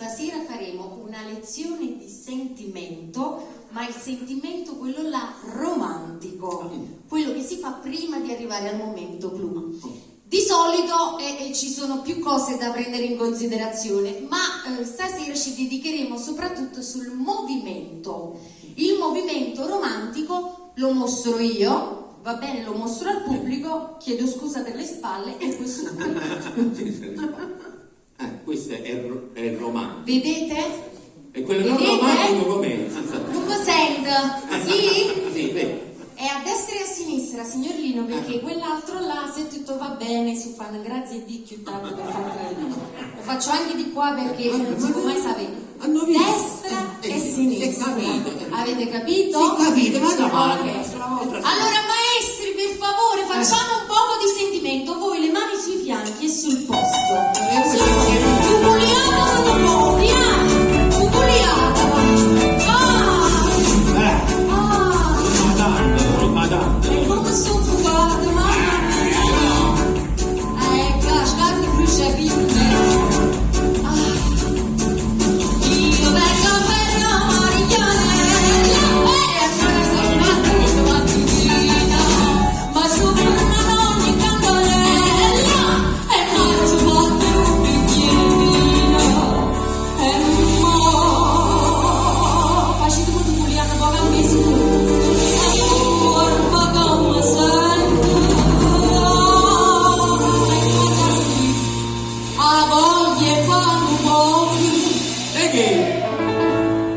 Stasera faremo una lezione di sentimento, ma il sentimento quello là romantico, quello che si fa prima di arrivare al momento clou. Di solito ci sono più cose da prendere in considerazione, ma stasera ci dedicheremo soprattutto sul movimento. Il movimento romantico lo mostro io, va bene, lo mostro al pubblico, chiedo scusa per le spalle e questo questo è il romantico. Vedete? E quello non romantico com'è? Non lo sento? Sì? Sì, vedi. È a destra e a sinistra, signor Lino, perché quell'altro là, se tutto va bene, si fanno grazie a Dio più tardi per fare. Lo faccio anche di qua perché non si può mai sapere. Destra e sinistra. Avete capito? Sì, capito, vado avanti. Allora, maestri, per favore, facciamo un poco di sentimento. Voi le mani sui fianchi e sul posto. Cuculiata, cuculiata. E come sto fugato, mamma mia. Casca che bruciapite. Io vengo per la Marianella e ancora sono una mattina, ma sono una donna in candela e non ci fatto un bicchierino e mo facci tu Giuliano poco a mesi porpa come sento a voglia fanno pochi E che?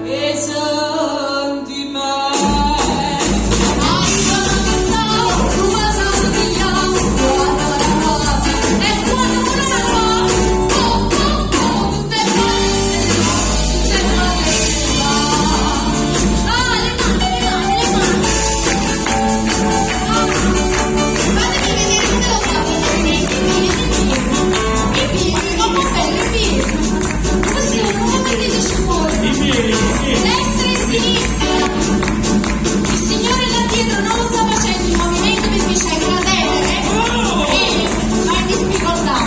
e sentimenti. Arrivano che stavo, come sanno che io guardo la cosa e quando una cosa, tutte queste là. Ah, le mani. Fatemi vedere come lo fate. I piedi, troppo belli i piedi. Così, come mettete su voi? Destra e sinistra. Il signore là dietro non lo sta facendo il movimento perché c'è gradere e va in difficoltà.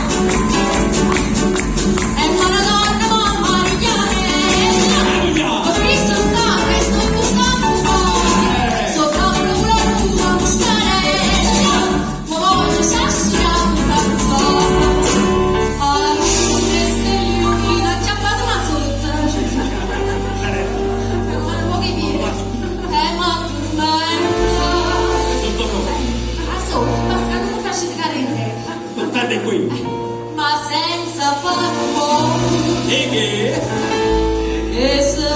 È una donna mamma Marianella. Ho visto stare, sto buttando un po'. Sopra una tua muscarella. Ma voglio sassiare un po'. Alla luce stellina, acchiappato ma sotto. Non può che dire. Ma tormenta. A sotto, basta non faccio di carente. Portate qui. Ma senza far rumore. E che? E se